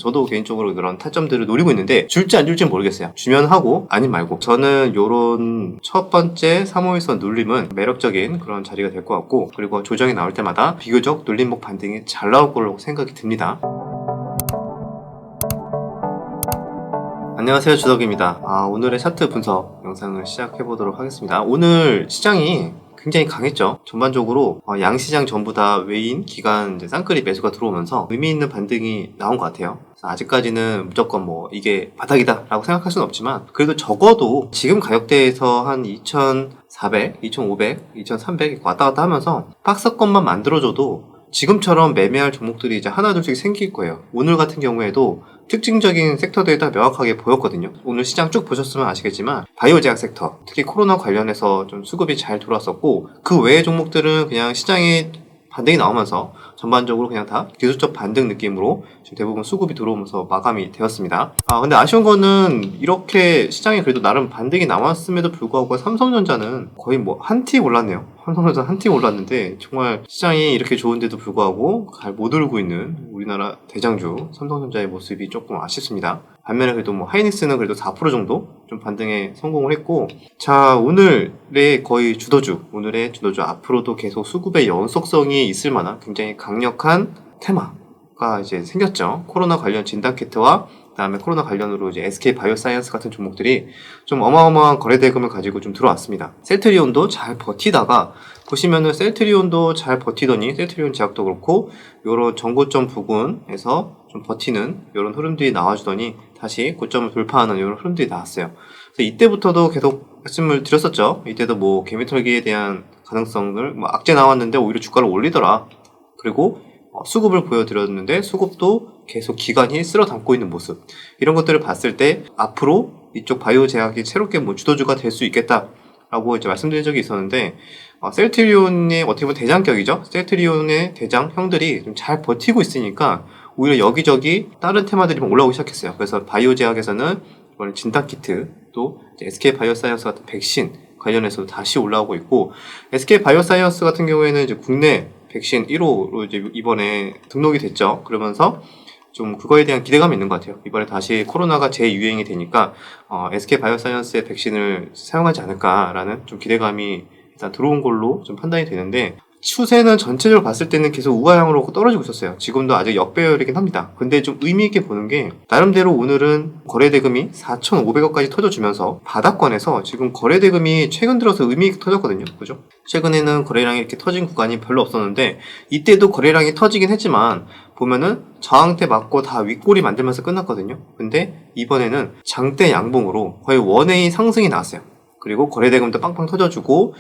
저도 개인적으로 그런 타점들을 노리고 있는데 줄지 안 줄지는 모르겠어요. 주면 하고 아님 말고. 저는 요런 첫 번째 3호일선 눌림은 매력적인 그런 자리가 될 것 같고, 그리고 조정이 나올 때마다 비교적 눌림목 반등이 잘 나올 거라고 생각이 듭니다. 안녕하세요, 주덕입니다. 오늘의 차트 분석 영상을 시작해 보도록 하겠습니다. 오늘 시장이 굉장히 강했죠. 전반적으로 양시장 전부 다 외인 기관 이제 쌍끌이 매수가 들어오면서 의미 있는 반등이 나온 것 같아요. 아직까지는 무조건 이게 바닥이다 라고 생각할 수는 없지만, 그래도 적어도 지금 가격대에서 한 2,400, 2,500, 2,300 왔다 갔다 하면서 박스권만 만들어줘도 지금처럼 매매할 종목들이 이제 하나둘씩 생길 거예요. 오늘 같은 경우에도 특징적인 섹터들이 다 명확하게 보였거든요. 오늘 시장 쭉 보셨으면 아시겠지만 바이오 제약 섹터, 특히 코로나 관련해서 좀 수급이 잘 들어왔었고, 그 외의 종목들은 그냥 시장에 반등이 나오면서 전반적으로 그냥 다 기술적 반등 느낌으로 지금 대부분 수급이 들어오면서 마감이 되었습니다. 근데 아쉬운 거는 이렇게 시장에 그래도 나름 반등이 나왔음에도 불구하고 삼성전자는 거의 한 티 올랐네요. 삼성전자 한 티 올랐는데, 정말 시장이 이렇게 좋은데도 불구하고 잘 못 오르고 있는 우리나라 대장주 삼성전자의 모습이 조금 아쉽습니다. 반면에 그래도 하이닉스는 그래도 4% 정도 좀 반등에 성공을 했고, 자, 오늘의 오늘의 주도주 앞으로도 계속 수급의 연속성이 있을 만한 굉장히 강력한 테마가 이제 생겼죠. 코로나 관련 진단키트와 그다음에 코로나 관련으로 이제 SK 바이오사이언스 같은 종목들이 좀 어마어마한 거래 대금을 가지고 좀 들어왔습니다. 셀트리온도 잘 버티다가 보시면은 셀트리온도 잘 버티더니 셀트리온 제약도 그렇고 요런 전고점 부근에서 좀 버티는 요런 흐름들이 나와주더니 다시 고점을 돌파하는 요런 흐름들이 나왔어요. 그래서 이때부터도 계속 말씀을 드렸었죠. 이때도 개미털기에 대한 가능성을 악재 나왔는데 오히려 주가를 올리더라. 그리고 수급을 보여드렸는데 수급도 계속 기관이 쓸어 담고 있는 모습, 이런 것들을 봤을 때 앞으로 이쪽 바이오 제약이 새롭게 주도주가 될 수 있겠다라고 이제 말씀드린 적이 있었는데, 셀트리온의 어떻게 보면 대장격이죠. 셀트리온의 대장 형들이 좀 잘 버티고 있으니까 오히려 여기저기 다른 테마들이 올라오기 시작했어요. 그래서 바이오 제약에서는 이번에 진단키트, 또 SK 바이오사이언스 같은 백신 관련해서도 다시 올라오고 있고, SK 바이오사이언스 같은 경우에는 이제 국내 백신 1호로 이제 이번에 등록이 됐죠. 그러면서 좀 그거에 대한 기대감이 있는 것 같아요. 이번에 다시 코로나가 재유행이 되니까 SK 바이오사이언스의 백신을 사용하지 않을까라는 좀 기대감이 일단 들어온 걸로 좀 판단이 되는데, 추세는 전체적으로 봤을 때는 계속 우하향으로 떨어지고 있었어요. 지금도 아직 역배열이긴 합니다. 근데 좀 의미있게 보는 게, 나름대로 오늘은 거래대금이 4,500억까지 터져주면서 바닥권에서 지금 거래대금이 최근 들어서 의미있게 터졌거든요. 그죠? 최근에는 거래량이 이렇게 터진 구간이 별로 없었는데, 이때도 거래량이 터지긴 했지만 보면은 저항대 맞고 다 윗골이 만들면서 끝났거든요. 근데 이번에는 장대 양봉으로 거의 원웨이 상승이 나왔어요. 그리고 거래대금도 빵빵 터져주고,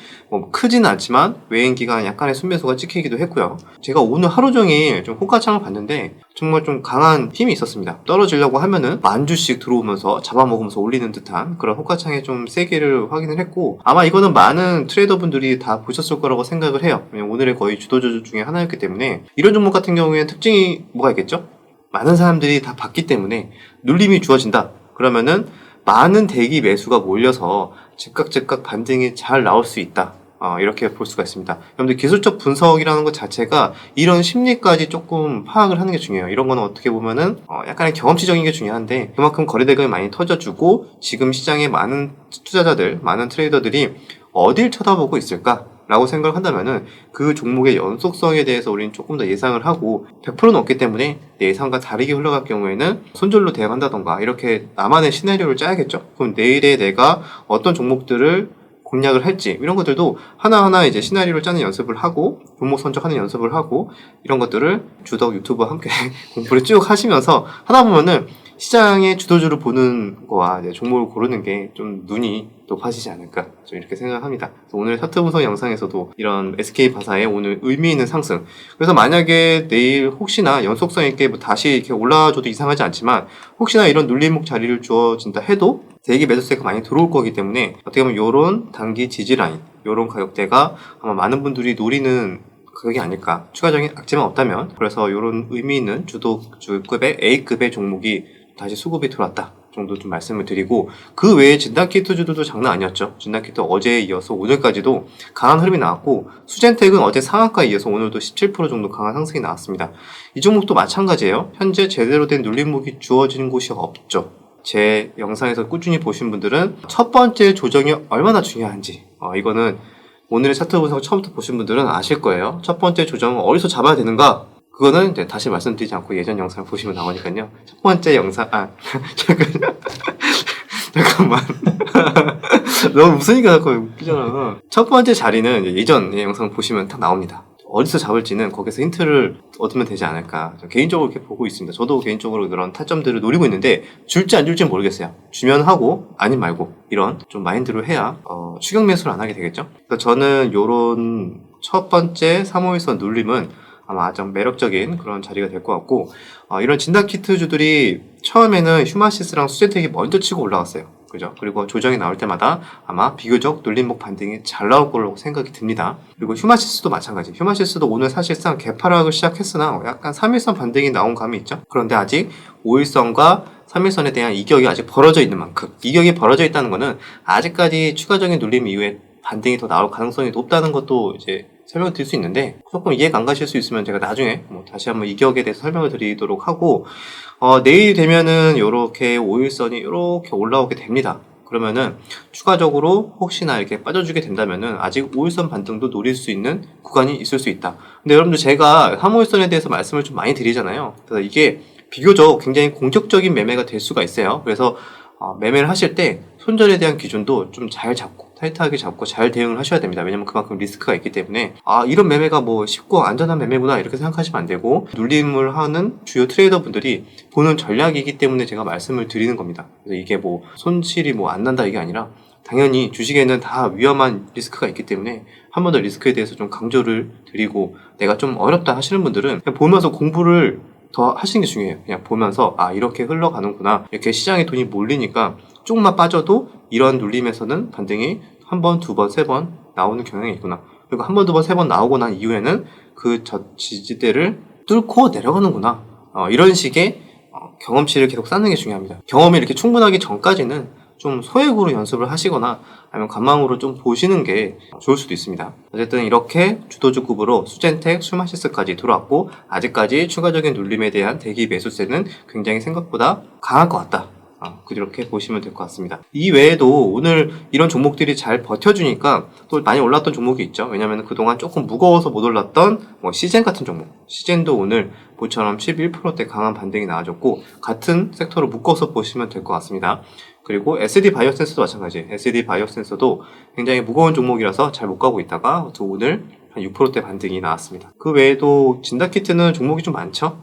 크지는 않지만 외인 기간 약간의 순매수가 찍히기도 했고요. 제가 오늘 하루 종일 좀 호가창을 봤는데 정말 좀 강한 힘이 있었습니다. 떨어지려고 하면은 10,000주씩 들어오면서 잡아먹으면서 올리는 듯한 그런 호가창의 좀 세기를 확인을 했고, 아마 이거는 많은 트레이더분들이 다 보셨을 거라고 생각을 해요. 왜냐면 오늘의 거의 주도주 중에 하나였기 때문에. 이런 종목 같은 경우에는 특징이 뭐가 있겠죠? 많은 사람들이 다 봤기 때문에 눌림이 주어진다. 그러면은 많은 대기 매수가 몰려서 즉각 반등이 잘 나올 수 있다. 이렇게 볼 수가 있습니다. 여러분들 기술적 분석이라는 것 자체가 이런 심리까지 조금 파악을 하는 게 중요해요. 이런 거는 어떻게 보면은 약간의 경험치적인 게 중요한데, 그만큼 거래대금이 많이 터져주고 지금 시장에 많은 투자자들, 많은 트레이더들이 어딜 쳐다보고 있을까? 라고 생각을 한다면은 그 종목의 연속성에 대해서 우리는 조금 더 예상을 하고, 100%는 없기 때문에 내 예상과 다르게 흘러갈 경우에는 손절로 대응한다던가 이렇게 나만의 시나리오를 짜야겠죠. 그럼 내일에 내가 어떤 종목들을 공략을 할지, 이런 것들도 하나하나 이제 시나리오를 짜는 연습을 하고 종목 선정하는 연습을 하고, 이런 것들을 주덕 유튜브와 함께 공부를 쭉 하시면서 하다 보면은 시장의 주도주를 보는 거와 이제 종목을 고르는 게 좀 눈이 높아지지 않을까, 좀 이렇게 생각합니다. 오늘 차트 분석 영상에서도 이런 SK 바사의 오늘 의미 있는 상승, 그래서 만약에 내일 혹시나 연속성 있게 다시 이렇게 올라와줘도 이상하지 않지만, 혹시나 이런 눌림목 자리를 주어진다 해도 대기 매수세가 많이 들어올 거기 때문에 어떻게 보면 요런 단기 지지라인, 요런 가격대가 아마 많은 분들이 노리는 가격이 아닐까, 추가적인 악재만 없다면. 그래서 요런 의미 있는 주도주급의 A급의 종목이 다시 수급이 들어왔다, 정도 좀 말씀을 드리고, 그 외에 진단키트주들도 장난 아니었죠. 진단키트 어제에 이어서 오늘까지도 강한 흐름이 나왔고, 수젠텍은 어제 상한가에 이어서 오늘도 17% 정도 강한 상승이 나왔습니다. 이 종목도 마찬가지예요. 현재 제대로 된 눌림목이 주어지는 곳이 없죠. 제 영상에서 꾸준히 보신 분들은 첫 번째 조정이 얼마나 중요한지, 이거는 오늘의 차트 분석 처음부터 보신 분들은 아실 거예요. 첫 번째 조정은 어디서 잡아야 되는가? 그거는 이제 다시 말씀드리지 않고 예전 영상을 보시면 나오니까요. 첫 번째 영상, 잠깐만. 너무 웃으니까 자꾸 웃기잖아. 첫 번째 자리는 예전 영상 보시면 딱 나옵니다. 어디서 잡을지는 거기서 힌트를 얻으면 되지 않을까. 개인적으로 이렇게 보고 있습니다. 저도 개인적으로 그런 타점들을 노리고 있는데, 줄지 안 줄지는 모르겠어요. 주면 하고, 아님 말고, 이런 좀 마인드로 해야, 추격 매수를 안 하게 되겠죠? 그래서 저는 요런 첫 번째 3호일선 눌림은 아마 좀 매력적인 그런 자리가 될 것 같고, 이런 진단키트주들이 처음에는 휴마시스랑 수젠텍이 먼저 치고 올라갔어요. 그죠? 그리고 조정이 나올 때마다 아마 비교적 눌림목 반등이 잘 나올 거라고 생각이 듭니다. 그리고 휴마시스도 마찬가지. 휴마시스도 오늘 사실상 개파락을 시작했으나 약간 3일선 반등이 나온 감이 있죠? 그런데 아직 5일선과 3일선에 대한 이격이 아직 벌어져 있는 만큼, 이격이 벌어져 있다는 것은 아직까지 추가적인 눌림 이후에 반등이 더 나올 가능성이 높다는 것도 이제 설명을 드릴 수 있는데, 조금 이해가 안 가실 수 있으면 제가 나중에 다시 한번 이격에 대해서 설명을 드리도록 하고, 내일 되면은 요렇게 5일선이 요렇게 올라오게 됩니다. 그러면은 추가적으로 혹시나 이렇게 빠져주게 된다면은 아직 5일선 반등도 노릴 수 있는 구간이 있을 수 있다. 근데 여러분들 제가 3호일선에 대해서 말씀을 좀 많이 드리잖아요. 그래서 이게 비교적 굉장히 공격적인 매매가 될 수가 있어요. 그래서 매매를 하실 때 손절에 대한 기준도 좀 잘 잡고 타이트하게 잡고 잘 대응을 하셔야 됩니다. 왜냐면 그만큼 리스크가 있기 때문에, 이런 매매가 뭐 쉽고 안전한 매매구나 이렇게 생각하시면 안 되고, 눌림을 하는 주요 트레이더 분들이 보는 전략이기 때문에 제가 말씀을 드리는 겁니다. 그래서 이게 뭐 손실이 뭐 안 난다 이게 아니라, 당연히 주식에는 다 위험한 리스크가 있기 때문에 한 번 더 리스크에 대해서 좀 강조를 드리고, 내가 좀 어렵다 하시는 분들은 그냥 보면서 공부를 더 하시는 게 중요해요. 그냥 보면서 이렇게 흘러가는구나, 이렇게 시장에 돈이 몰리니까 조금만 빠져도 이런 눌림에서는 반등이 한 번, 두 번, 세 번 나오는 경향이 있구나. 그리고 한 번, 두 번, 세 번 나오고 난 이후에는 그 지지대를 뚫고 내려가는구나. 이런 식의 경험치를 계속 쌓는 게 중요합니다. 경험이 이렇게 충분하기 전까지는 좀 소액으로 연습을 하시거나 아니면 관망으로 좀 보시는 게 좋을 수도 있습니다. 어쨌든 이렇게 주도주급으로 수젠텍, 휴마시스까지 들어왔고, 아직까지 추가적인 눌림에 대한 대기 매수세는 굉장히 생각보다 강할 것 같다. 그렇게 보시면 될 것 같습니다. 이 외에도 오늘 이런 종목들이 잘 버텨주니까 또 많이 올랐던 종목이 있죠. 왜냐면 그동안 조금 무거워서 못 올랐던 시젠 같은 종목. 시젠도 오늘 모처럼 11%대 강한 반등이 나와줬고, 같은 섹터로 묶어서 보시면 될 것 같습니다. 그리고 SD 바이오센서도 마찬가지. SD 바이오센서도 굉장히 무거운 종목이라서 잘 못 가고 있다가 오늘 한 6%대 반등이 나왔습니다. 그 외에도 진단키트는 종목이 좀 많죠.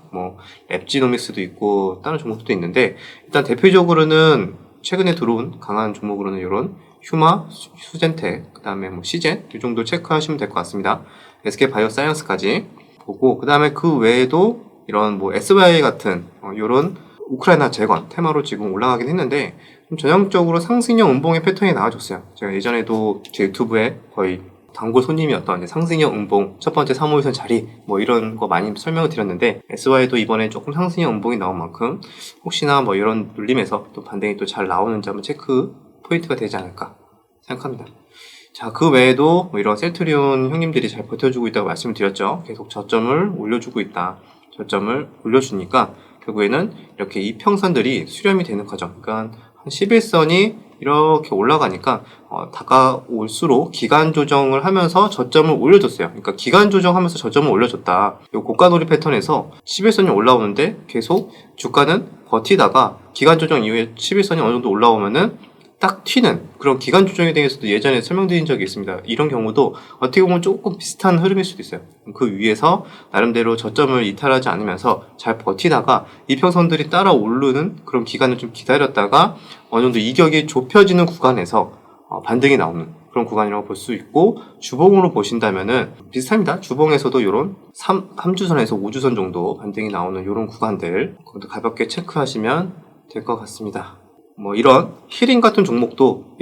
랩지노믹스도 있고 다른 종목도 있는데, 일단 대표적으로는 최근에 들어온 강한 종목으로는 이런 휴마, 수젠텍, 그 다음에 시젠 이 정도 체크하시면 될 것 같습니다. SK 바이오사이언스까지 보고, 그 다음에 그 외에도 이런 SY 같은 이런 우크라이나 재건 테마로 지금 올라가긴 했는데, 좀 전형적으로 상승형 음봉의 패턴이 나와줬어요. 제가 예전에도 제 유튜브에 거의 단골 손님이었던 상승형 음봉, 첫 번째 3호일선 자리 이런 거 많이 설명을 드렸는데, SY도 이번에 조금 상승형 음봉이 나온 만큼 혹시나 이런 눌림에서 또 반등이 또 잘 나오는지 한번 체크 포인트가 되지 않을까 생각합니다. 자, 그 외에도 이런 셀트리온 형님들이 잘 버텨주고 있다고 말씀을 드렸죠. 계속 저점을 올려주고 있다. 저점을 올려주니까 결국에는 이렇게 이평선들이 수렴이 되는 과정. 그러니까 한 11선이 이렇게 올라가니까 다가올수록 기간 조정을 하면서 저점을 올려줬어요. 그러니까 기간 조정하면서 저점을 올려줬다. 이 고가놀이 패턴에서 11선이 올라오는데 계속 주가는 버티다가 기간 조정 이후에 11선이 어느 정도 올라오면은 딱 튀는 그런 기간 조정에 대해서도 예전에 설명드린 적이 있습니다. 이런 경우도 어떻게 보면 조금 비슷한 흐름일 수도 있어요. 그 위에서 나름대로 저점을 이탈하지 않으면서 잘 버티다가 이평선들이 따라 오르는 그런 기간을 좀 기다렸다가 어느 정도 이격이 좁혀지는 구간에서 반등이 나오는 그런 구간이라고 볼 수 있고, 주봉으로 보신다면은 비슷합니다. 주봉에서도 이런 3주선에서 5주선 정도 반등이 나오는 이런 구간들, 그것도 가볍게 체크하시면 될 것 같습니다. 이런 히링 같은 종목도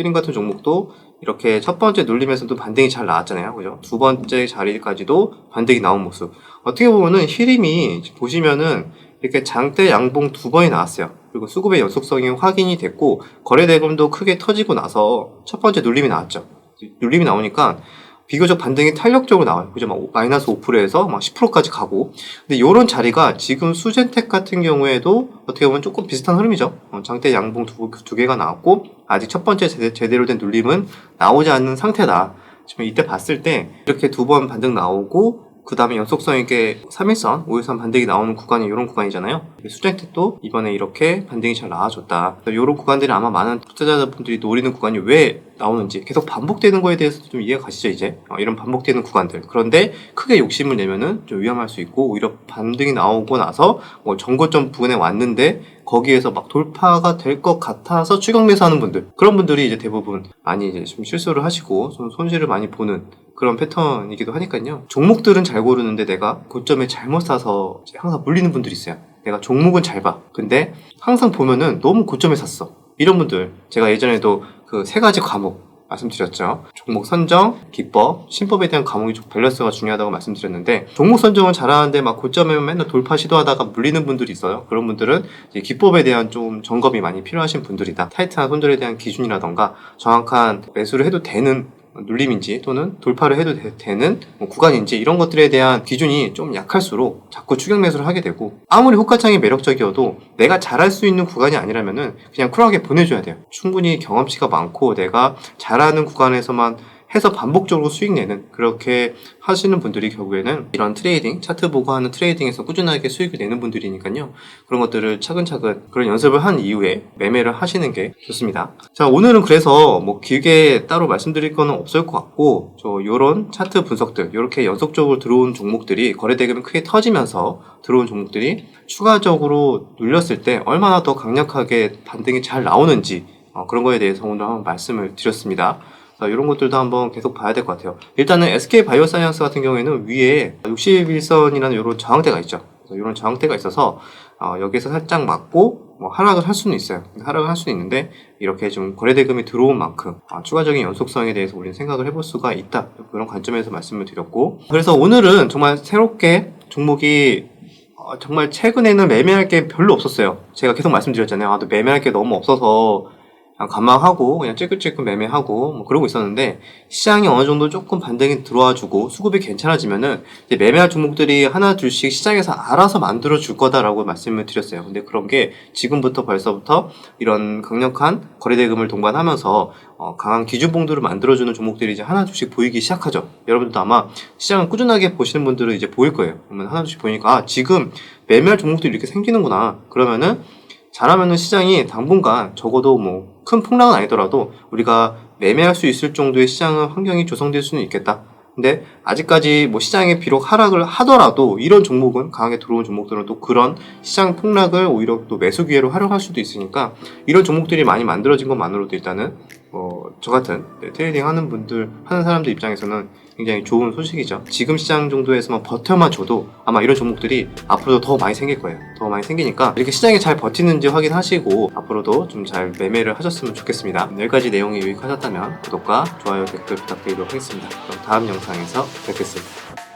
이렇게 첫 번째 눌림에서도 반등이 잘 나왔잖아요. 그죠? 두 번째 자리까지도 반등이 나온 모습. 어떻게 보면은 히림이 보시면은 이렇게 장대 양봉 2번이 나왔어요. 그리고 수급의 연속성이 확인이 됐고 거래 대금도 크게 터지고 나서 첫 번째 눌림이 나왔죠. 눌림이 나오니까 비교적 반등이 탄력적으로 나와요. 그죠? 막 마이너스 5%에서 막 10%까지 가고. 근데 요런 자리가 지금 수젠텍 같은 경우에도 어떻게 보면 조금 비슷한 흐름이죠. 장대 양봉 두 개가 나왔고, 아직 첫 번째 제대로 된 눌림은 나오지 않는 상태다. 지금 이때 봤을 때 이렇게 2번 반등 나오고, 그 다음에 연속성 있게 3일선, 5일선 반등이 나오는 구간이 이런 구간이잖아요. 수젠텍도 이번에 이렇게 반등이 잘 나와줬다. 이런 구간들이 아마 많은 투자자분들이 노리는 구간이 왜 나오는지 계속 반복되는 거에 대해서 좀 이해가 가시죠, 이제? 이런 반복되는 구간들. 그런데 크게 욕심을 내면은 좀 위험할 수 있고, 오히려 반등이 나오고 나서 뭐 전고점 부근에 왔는데 거기에서 막 돌파가 될 것 같아서 추격 매수하는 분들, 그런 분들이 이제 대부분 많이 이제 좀 실수를 하시고 좀 손실을 많이 보는 그런 패턴이기도 하니까요. 종목들은 잘 고르는데 내가 고점에 잘못 사서 항상 물리는 분들이 있어요. 내가 종목은 잘 봐. 근데 항상 보면은 너무 고점에 샀어. 이런 분들, 제가 예전에도 그 3가지 과목 말씀드렸죠. 종목 선정, 기법, 신법에 대한 과목이 좀 밸런스가 중요하다고 말씀드렸는데, 종목 선정은 잘하는데 막 고점에 맨날 돌파 시도하다가 물리는 분들이 있어요. 그런 분들은 이제 기법에 대한 좀 점검이 많이 필요하신 분들이다. 타이트한 손절에 대한 기준이라던가 정확한 매수를 해도 되는 눌림인지 또는 돌파를 해도 되는 구간인지 이런 것들에 대한 기준이 좀 약할수록 자꾸 추격 매수를 하게 되고, 아무리 호가창이 매력적이어도 내가 잘할 수 있는 구간이 아니라면은 그냥 쿨하게 보내줘야 돼요. 충분히 경험치가 많고 내가 잘하는 구간에서만 해서 반복적으로 수익 내는, 그렇게 하시는 분들이 결국에는 이런 트레이딩, 차트 보고 하는 트레이딩에서 꾸준하게 수익을 내는 분들이니까요. 그런 것들을 차근차근 그런 연습을 한 이후에 매매를 하시는 게 좋습니다. 자, 오늘은 그래서 뭐 길게 따로 말씀드릴 거는 없을 것 같고, 요런 차트 분석들, 요렇게 연속적으로 들어온 종목들이 거래 대금이 크게 터지면서 들어온 종목들이 추가적으로 눌렸을 때 얼마나 더 강력하게 반등이 잘 나오는지, 그런 거에 대해서 오늘 한번 말씀을 드렸습니다. 이런 것들도 한번 계속 봐야 될 것 같아요. 일단은 SK 바이오사이언스 같은 경우에는 위에 61선이라는 이런 저항대가 있죠. 이런 저항대가 있어서 여기서 살짝 맞고 뭐 하락을 할 수는 있어요. 하락을 할 수는 있는데 이렇게 좀 거래대금이 들어온 만큼 추가적인 연속성에 대해서 우리는 생각을 해볼 수가 있다. 그런 관점에서 말씀을 드렸고, 그래서 오늘은 정말 새롭게 종목이 정말 최근에는 매매할 게 별로 없었어요. 제가 계속 말씀드렸잖아요. 또 매매할 게 너무 없어서 관망하고 그냥 찔끔찔끔 매매하고 뭐 그러고 있었는데, 시장이 어느 정도 조금 반등이 들어와주고 수급이 괜찮아지면은 이제 매매할 종목들이 하나 둘씩 시장에서 알아서 만들어 줄 거다라고 말씀을 드렸어요. 근데 그런 게 지금부터 벌써부터 이런 강력한 거래대금을 동반하면서 강한 기준봉들을 만들어주는 종목들이 이제 하나 둘씩 보이기 시작하죠. 여러분들도 아마 시장을 꾸준하게 보시는 분들은 이제 보일 거예요. 그러면 하나 둘씩 보니까 지금 매매할 종목들이 이렇게 생기는구나. 그러면은 잘하면은 시장이 당분간 적어도 뭐 큰 폭락은 아니더라도 우리가 매매할 수 있을 정도의 시장 환경이 조성될 수는 있겠다. 근데 아직까지 뭐 시장에 비록 하락을 하더라도 이런 종목은, 강하게 들어온 종목들은 또 그런 시장 폭락을 오히려 또 매수 기회로 활용할 수도 있으니까, 이런 종목들이 많이 만들어진 것만으로도 일단은 저 같은 트레이딩 하는 사람들 입장에서는 굉장히 좋은 소식이죠. 지금 시장 정도에서만 버텨만 줘도 아마 이런 종목들이 앞으로도 더 많이 생길 거예요. 더 많이 생기니까 이렇게 시장이 잘 버티는지 확인하시고 앞으로도 좀 잘 매매를 하셨으면 좋겠습니다. 여기까지 내용이 유익하셨다면 구독과 좋아요, 댓글 부탁드리도록 하겠습니다. 그럼 다음 영상에서 뵙겠습니다.